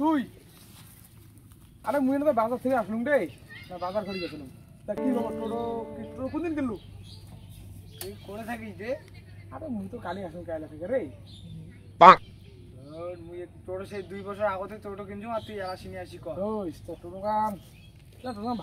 তুই আরে মুই না বাজার থেকে আসলুম রে, বাজার করে গেছিলাম। তা কি খবর, টোটো কোনদিন কিনলু? তুই করে থাকিস রে? আরে মুই তো কালি আসলাম কাইলা থেকে রে। মুই টোটো সেই 2 বছর আগতে টোটো কিনছু, আর তুই আসি নি আসি কর। ওই তো টোটো গান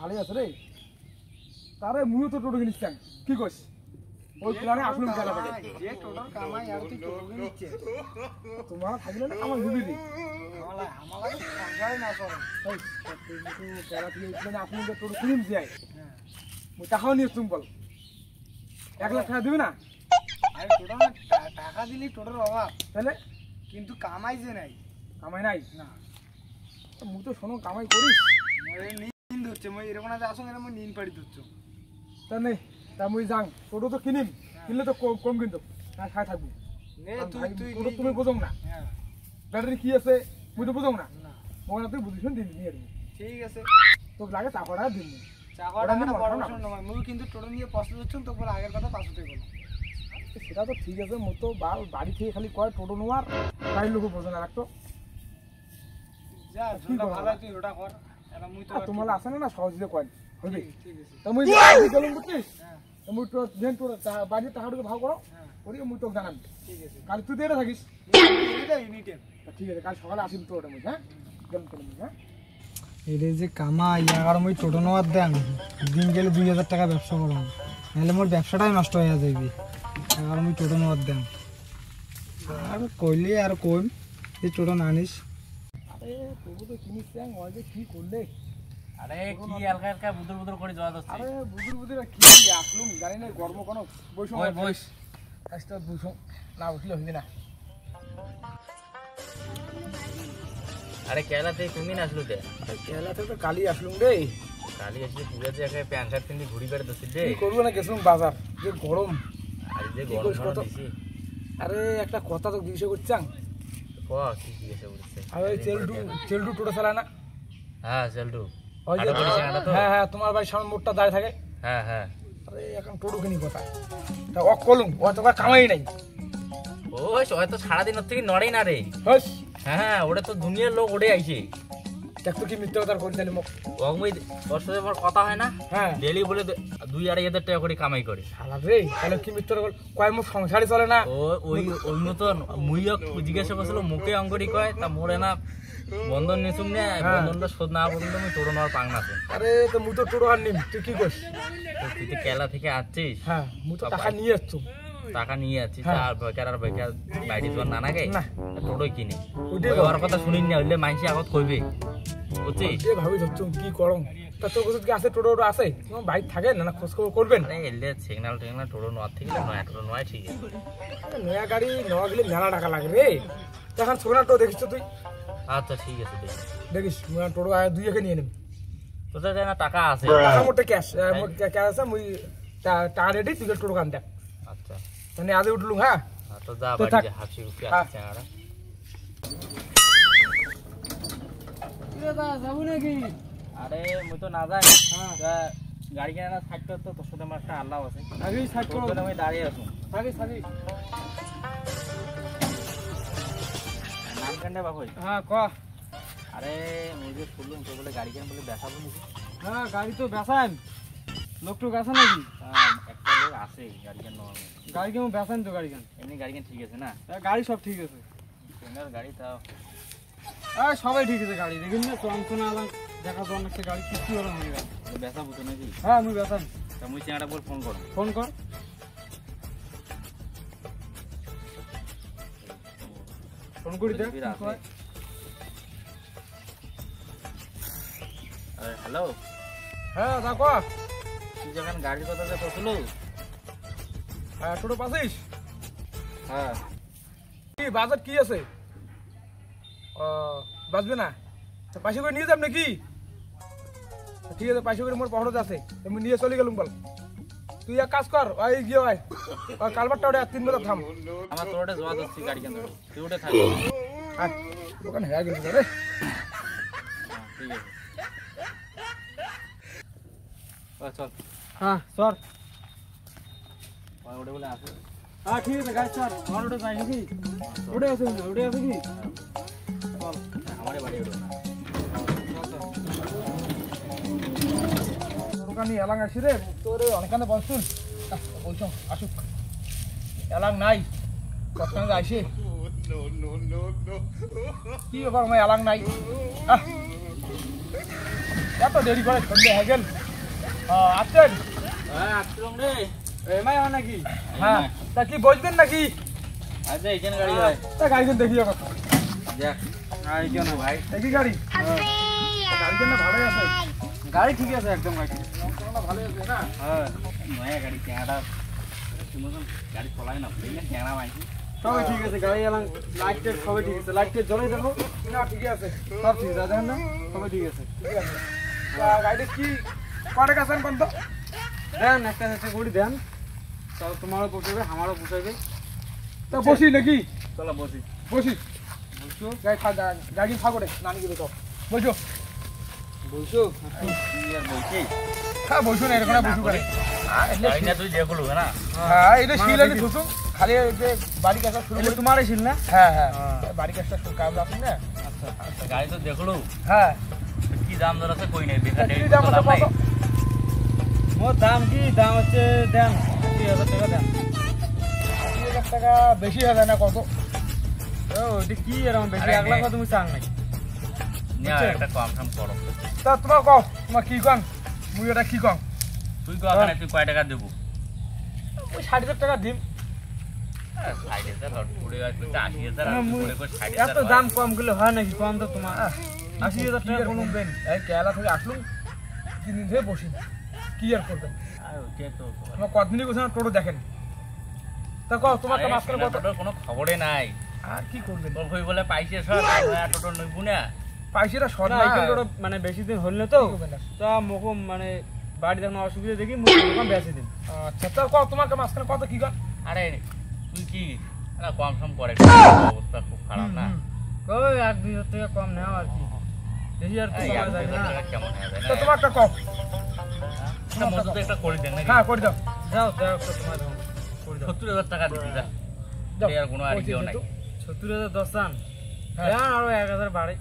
ভালোই আছে রে। তারে মুইও তো টোটো কিনিস কি কইস? ওই প্ল্যানে আসলুম কাইলা থেকে। যে টোটোর কামাই আর তুই টোটো কিনিস, তোমার থাকলে না আমার হুবি রে। আমার সংসারে না চলে। ওই তুই কাইলা থেকে প্ল্যানে আসলুম যে টোটো কিনিস যাই। হ্যাঁ মুই টাকাও নিয়ে তুমি বল 1 লাখ টাকা দিবি না? আরে টোটো টাকা দিলি টোটোর অভাব তাহলে, কিন্তু কামাই যে নাই। কামাই নাই না? মুই তো শোনো কামাই করিস, নিন ধরছে মুই এরকম না আসুন এরকম নিন পাড়ি ধরছো। তা নেই তা মুই যাং, টোটো তো কিনিম, কিনলে তো কম কিন্তু না খাই থাকবো। টোটো তুমি বোঝো না, ব্যাটারি কি আছে মুই তো বোঝো না। মনে তুই বুঝিস দিন নিয়ে ঠিক আছে, তোকে লাগে চাকরা দিন মুই কিন্তু টোটো নিয়ে পছন্দ হচ্ছেন তো বলে আগের কথা পাঁচতে বলো। সেটা তো ঠিক আছে, মতো বাড়ি থেকে খালি কয় টোটো নেওয়ার বাড়ির লোক বোঝো না রাখতো। তোমার আসে না সহজে কয় হবে। বাড়ির টাকাটুকু ভাগ করো, করি মুই তোকে জানাবি। ঠিক আছে কাল তুই এটা থাকিস। ঠিক আছে কাল সকালে আসিস তো ওটা মুই। হ্যাঁ হ্যাঁ এটা যে কামাই আর মুই টোটো নেওয়ার দেন দিন গেলে 2000 টাকা ব্যবসা করলাম, নাহলে মোর ব্যবসাটাই নষ্ট হয়ে যাবে। আর মুই টোটো নেওয়ার দেন আর কইলে আর কইম এই টোটো না নিস। আরে টোটো তো কিনিস কি করলে? আরে কি হালকা হালকা বুদুর করে যাওয়া যাচ্ছে। আরে বুদুর কি আসলুম জানি না, গরম কোনো বইস বইস কাজটা বইস না, বসলে হইবে না। আরে কেলা থেকে কোনদিন আসলু তে? কেলা থেকে তো কালি আসলুম রে। কালি আসলে পুজো যে একা প্যান্ট শার্ট কিনে ঘুরি বেড়ে দছিস রে। কি করব না গেছিলাম বাজার, যে গরম। আরে যে গরম দিছি। আরে একটা কথা তো জিজ্ঞাসা করছাম। ক কি জিজ্ঞাসা করছিস? আরে চেলডু টোটো চালায় না? হ্যাঁ চেলডু। হ্যাঁ হ্যাঁ তোমার বাড়ির সামনে মোড়টা দাঁড়িয়ে থাকে। হ্যাঁ হ্যাঁ। আরে এখন টোটো কিনি কথা তা অক কলুম, ও তো কামাই নাই। ওই হয়তো সারাদিন ওর থেকে নড়েই না রে। হ্যাঁ ওটা তো দুনিয়ার লোক ওড়ে আইছে। দেখতো কি মিথ্যা কথা করি তাহলে মুখ অগমই ওর সাথে আমার কথা হয় না। হ্যাঁ ডেলি বলে 2-2.5 টাকা করে কামাই করে। শালা রে তাহলে কি মিথ্যা কথা কয়, মুখ সংসারই চলে না। ওই মতন মুইও জিজ্ঞাসা করছিল মুখে অঙ্গরি কয় তা মোরে না বন্ধন নিছুম না, বন্ধনটা শোধ না পর্যন্ত আমি টোটো নেওয়ার পাং না। আরে তো মুই তো টোটো আর নিম, তুই কি করিস? তুই তো কেলা থেকে আসছিস। হ্যাঁ মুই তো টাকা নিয়ে আসছু। টাকা নিয়ে আসছিস আর বেকার বাইরে যাওয়ার না নাগে টোটোই কিনে ওর কথা শুনিস না, হইলে মানুষ আগত কইবে বুঝছিস? ভাবি ধরছো কি করম তা তোর কাছে কি আছে? টোটো আছে তোমার বাইক থাকে না? খোঁজ খবর করবেন? আরে এলে সিগন্যাল টিগনাল টোটো নেওয়ার থেকে নয়া টোটো নয় ঠিক আছে। নয়া গাড়ি নেওয়া গেলে মেলা টাকা লাগে রে। এখন ছোট টোটো দেখিস তো তুই? আচ্ছা ঠিক আছে দেখিস টোটো 2 নিয়ে নেব। তোদের না টাকা আছে? টাকা মোটে ক্যাশ আছে, মুই টাকা রেডি, তুই টোটো কান দেখ। আচ্ছা মানে আজ উঠলু। হ্যাঁ তো যা বাড়ি যা, হাসি খুশি আসছে। আর যাবো নাকি? আরে মুই তো না যাই। গাড়ি কেনা না সাইড করতে তোর সাথে আমার একটা আল্লাহ আছে। আগে সাইড করো, আমি দাঁড়িয়ে আছো। আগে নাম কেন বাবুই? হ্যাঁ ক। আরে মুই যে শুনলাম তো বলে গাড়ি কেন বলে বেচাবো নাকি? হ্যাঁ গাড়ি তো বেচান, লোকটুক আছে নাকি? একটা লোক আছে গাড়ি কেন। গাড়ি কেমন বেচান তো? গাড়ি কেন এমনি গাড়ি কেন ঠিক আছে না? গাড়ি সব ঠিক আছে। তোমার গাড়ি তাও সবাই ঠিক আছে। গাড়ি দেখিন না চঞ্চনা আলাম দেখা তো অনেকটা গাড়ি কিছু হলো হয়ে গেল। বেচাবো তো নাকি? হ্যাঁ আমি বেচান। তা মুই চেনাটা বল ফোন করো। ফোন কর। ফোন করি দেখ। হ্যালো। হ্যাঁ দেখো তুই যখন গাড়ির কথা যে পছলো। হ্যাঁ টোটো পাচ্ছিস? হ্যাঁ কি বাজার কি আছে? বাঁচবে না? পাশে করে নিয়ে যাব নাকি? ঠিক আছে পাশে করে মোর পহরত আছে, আমি নিয়ে চলে গেলুম। বল তুই এক কাজ কর, ওই গিয়ে ভাই কালবারটা ওটা 3 মিনিট থাম। আমার তোরটা জোয়া যাচ্ছে গাড়ি কেন তুই ওটা থাক। দোকান হয়ে গেল রে। ঠিক আছে। চল। হ্যাঁ চল। ওটা বলে আছে হ্যাঁ ঠিক আছে গাড়ি স্যার আমার ওটা যাই নাকি ওটা আছে কি আমারে বাড়ি ওটা না দোকানি এলাং আসি রে তোর অনেকখানে বসুন বলছ আসুক এলাং নাই কতখানে আসে কি ব্যাপার আমার এলাং নাই এত দেরি করে সন্ধ্যে হয়ে গেল আসছেন আসছিলাম রে এমাই হয় নাকি হ্যাঁ তা কি বসবেন নাকি আচ্ছা এখানে গাড়ি হয় তা গাড়িজন দেখিও কথা দেখ গাড়ি কেন ভাই একই গাড়ি গাড়িজন না ভালোই আছে গাড়ি ঠিক আছে একদম গাড়ি ভালোই আছে না হ্যাঁ নয়া গাড়ি ক্যাঁড়া সুমন গাড়ি চলায় না বুঝলি ক্যাঁড়া মাইছি সবই ঠিক আছে গাড়ি এলাম লাইট টেট সবই ঠিক আছে লাইট টেট জ্বলাই দেখো না ঠিক আছে সব ঠিক আছে দেখেন না সবই ঠিক আছে গাড়িটা কি কটা কাছেন কোন তো দেন একটা একটা করে দেন তাহলে তোমারও পোষাবে আমারও পোষাবে তা বসি নাকি চলো বসি বসি বসো গাড়ি ফাঁকড়ে নানি গেলে সব বসো বসো কি আর বলছি হ্যাঁ বসো না এরকম বসু করে গাড়িটা তুই দেখলো না হ্যাঁ এটা শিল আমি ধুসু খালি যে বাড়ি কাজটা শুরু করে তোমারই শিল না হ্যাঁ হ্যাঁ বাড়ি কাজটা শুরু কাজ আছে না আচ্ছা গাড়ি তো দেখলো হ্যাঁ কি দাম দর আছে কই নাই বেকার কি দাম আছে কত মোর দাম কি দাম হচ্ছে দেন 20,000 টাকা দেন 20,000 টাকা বেশি হবে না কত ও এটা কি এরকম বেশি 1 লাখ তুমি চাং নাই নিয়া একটা কম সম করো তা তোমার কও তোমার কি কম মুই এটা কি কম তুই কো আখানে তুই কয় টাকা দেবো ওই 60,000 টাকা দিম 60,000 লট পড়ে গেছে 80,000 আর পড়ে কো 60,000 এত দাম কম গুলো হয় নাকি কম তো তোমার 80,000 টাকা বলুন দেন এই কেলা থেকে আসলুম 3 দিন ধরে বসি কি আর করবেন আর ওকে তো তোমার কতদিনই কোথাও টোটো দেখেন তা কও তোমার তো মাঝখানে কত কোনো খবরে নাই আর কি করবেন তোর হই বলে পাইছে সব টোটো নইবু না পয়সাটা শর্ট না না এখানে তো মানে বেশি দিন হল না তো তা মোকো মানে বাড়ি যখন অসুবিধা দেখি মুখ বেশি দিন আচ্ছা তা কও তোমার মাঝখানে কত কি কর আরে তুই কি না কম সম করে অবস্থা খুব খারাপ না কই 1-2,000 টাকা কম নাও আর কি বেশি আর তো করা যায় না কেমন হয়ে যায় তো তোমারটা কও না মতো তো একটা করে দেন নাকি হ্যাঁ করে দাও যাও দাও তো তোমার করে দাও 70,000 টাকা দিতে যা দাও আর কোনো আর কেউ নাই 70,000 10 টান হ্যাঁ। দেন আরো 1,000 বাড়ে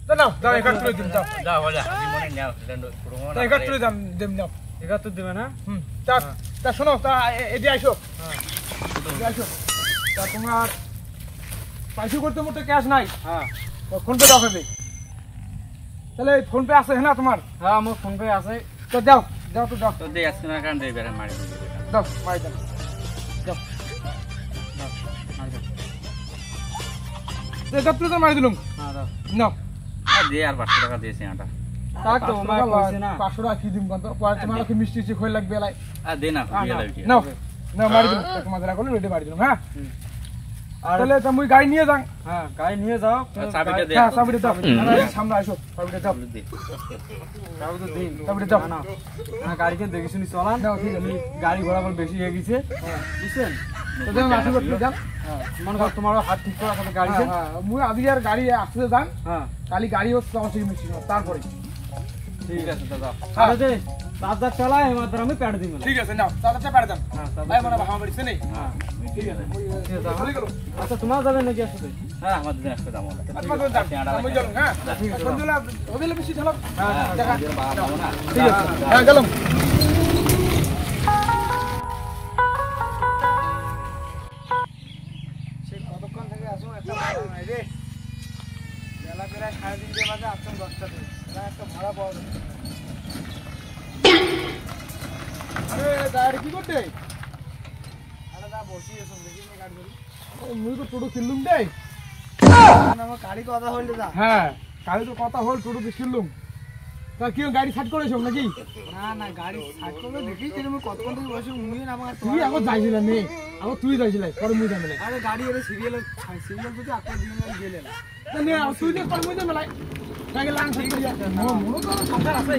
তো নাও দাও 71 দিন দাও যা হলে হাজি মনে নাও সেটা পুরো তো 71 দাম দেম নাও 71 দিবে না তা তা শোনো তা এদি আইসো হ্যাঁ এদি আইসো তা তোমার পয়সা করতে মোটে ক্যাশ নাই হ্যাঁ ফোন পে দাও ফেলে তাহলে ফোন পে আছে না তোমার হ্যাঁ আমার ফোন পে আছে তো দাও দাও তো দাও তো দে আজকে না কান দে বেরে মারি দিবি দাও মাই দাও দাও 71 মারি দিলুম হ্যাঁ দাও নাও আর দে আর 500 টাকা দিয়েছে আটা তাক তো আমার কইছে না 500 টাকা কি দিম কোন তো তোমার কি মিষ্টি চিষ্টি খই লাগবে লাই আর দে না খুবই লাগবে নাও নাও মারি দিলুম তোমাদের রাখলো রেডি মারি দিলুম হ্যাঁ তাহলে তুমি গাড়ি নিয়ে যান হ্যাঁ গাড়ি নিয়ে যাও চাবিটা দে হ্যাঁ চাবিটা দাও সামনে আসো চাবিটা দাও দে যাও তো দিন চাবিটা দাও না না গাড়িকে দেখে শুনি চলান দাও ঠিক আছে গাড়ি ঘোড়া বল বেশি হয়ে গেছে বুঝছেন তো তুমি মাসি করতে যান হ্যাঁ মনে কর তোমার হাত ঠিক করা থাকে গাড়ি হ্যাঁ মুই আজকে আর গাড়ি আসতে যান হ্যাঁ কালি গাড়ি হচ্ছে আমার থেকে মিষ্টি তারপরে ঠিক আছে দাদা আরে দে দাদা চালায় মাত্র আমি পেট দিই ঠিক আছে নাও দাদাটা পেড়ে দাও হ্যাঁ ভাই মানে ভাঙা বাড়িছে নেই হ্যাঁ ঠিক আছে ঠিক আছে চলে গেল আচ্ছা তোমার যাবে নাকি আসলে হ্যাঁ আমাদের দিন একটা দাম হবে আত্মা তো যান আমি যাবো হ্যাঁ ঠিক আছে সন্ধ্যা ওদিকে বেশি ঢালো হ্যাঁ দেখা বাবা না ঠিক আছে হ্যাঁ গেলাম সে কতক্ষণ থেকে আসো একটা ভাড়া নাই রে বেলা প্রায় 3:30 বাজে আসছেন 10টাতে একটা ভাড়া পাওয়া যাবে আরে গাড়ি কি করতে আরে দা বসি এসো দেখি নি গাড়ি ধরি মুই তো টোটো কিনলুম দেই আমার গাড়ি কথা হইল দা হ্যাঁ গাড়ি তো কথা হল টোটো কিনলুম তা কি গাড়ি সাইড করেছো নাকি না না গাড়ি সাইড করে দেখি যে আমি কতক্ষণ থেকে বসে মুই না আমার তুই আগত যাইছিল নে আগত তুই যাইছিল পরে মুই যাইলে আরে গাড়ি এর সিরিয়াল যদি আটটা দিন গেলে না নে তুই যে পরে মুই যাইলে লাগে লাং ঠিক আছে মনো তো সরকার আছে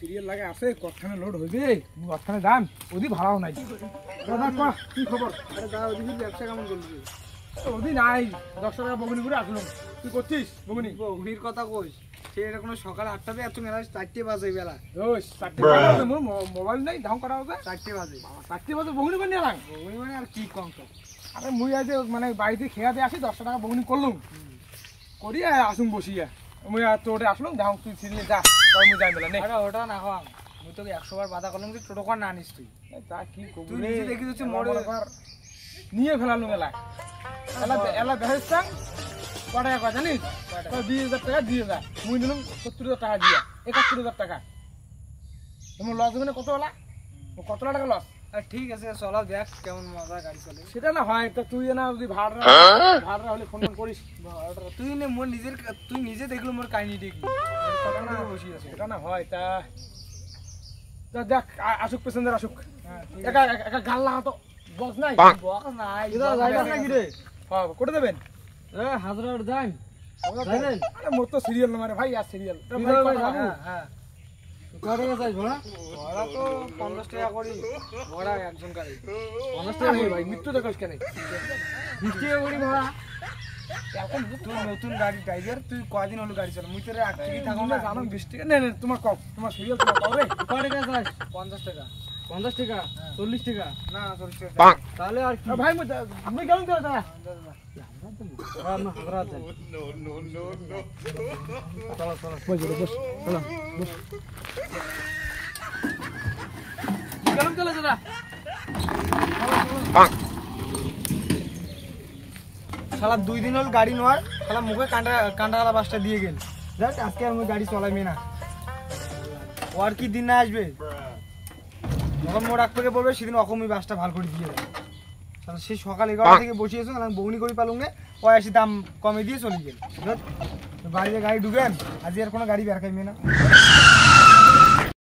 সিরিয়াল লাগে আছে কতখানে লোড হইবে কতখানে দাম ওদি ভাড়াও নাই দাদা কয়া কি খবর আরে দাদা ওদি ব্যবসা কেমন করলি ওদি নাই 10 টাকা বগলি করে আসলো তুই করছিস বগুনি বগুনির কথা কইস সে এটা কোনো সকাল 8টাতে এত মেলা 4টে বাজে বেলা ওই 4টে বাজে মোবাইল নাই ডাউন করা হবে 4টে বাজে 4টে বাজে বগুনি বানিয়ে লাগ বগুনি মানে আর কি কম তো আরে মুই আজ মানে বাড়িতে খেয়া দিয়ে আসি 10 টাকা বগুনি করলুম করি আসুন বসিয়া মুই তোরে আসলাম ডাউন তুই সিরিয়ে যা তাই মুই যাই মেলা নে আরে ওটা না খাওয়াম মুই তোকে 100 বার বাধা করলাম যে টোটো কর না আনিস তুই তা কি করব তুই নিজে দেখি হচ্ছে মরে নিয়ে ফেলালু মেলা এলা বেহেস্তাম কত টাকা জানিস 20,000 টাকা দিয়ে যা মুই নিলাম 70,000 টাকা দিয়া 71,000 টাকা তোমার লস মানে কত হলা কত টাকা লস আর ঠিক আছে চলা দেখ কেমন মজা গাড়ি চলে সেটা না হয় তো তুই না যদি ভাড়া হলে ফোন করিস তুই নে মোর নিজের তুই নিজে দেখলো মোর কাহিনী দেখবি কথা না বসি আছে সেটা না হয় তা দেখ আসুক পেছনের আসুক হ্যাঁ একা একা গাল লাগা তো বক্স নাই বক নাই এটা জায়গা নাকি রে হ্যাঁ কোটে দেবেন হাজার যাই আরে মোর তো সিরিয়াল না মানে ভাই আর সিরিয়াল হ্যাঁ কত টাকা চাই ভাড়া ভাড়া তো 50 টাকা করি ভাড়া একজন গাড়ি 50 টাকা ভাই মৃত্যু দেখাস কেন 20 টাকা করি ভাড়া এখন তুই নতুন গাড়ি ড্রাইভার তুই কয়দিন হলো গাড়ি চালা মুই তোরে 8 টাকা থাকো না জানো 20 টাকা না তোমার কম তোমার সিরিয়াল তোমার কম রে কত টাকা চাই 50 টাকা 50 টাকা 40 টাকা না 40 টাকা তাহলে আর কি ভাই আমি কেমন করে দাঁড়া শালা 2 দিন হল গাড়ি নেওয়ার শালা মুখে কান্ডালা বাসটা দিয়ে গেল দেখ আজকে আমি গাড়ি চলাইবি না আর কি দিন না আসবে যখন মোড় আগ থেকে বলবে সেদিন অকমই বাসটা ভালো করে দিয়ে দেবে শালা সেই সকাল 11টা থেকে বসিয়েছো আমি বউনি করে পালুম না 85 দাম কমে দিয়ে চলে গেল বাড়িতে গাড়ি ঢুকেন আজ আর কোনো গাড়ি বের খাইবে না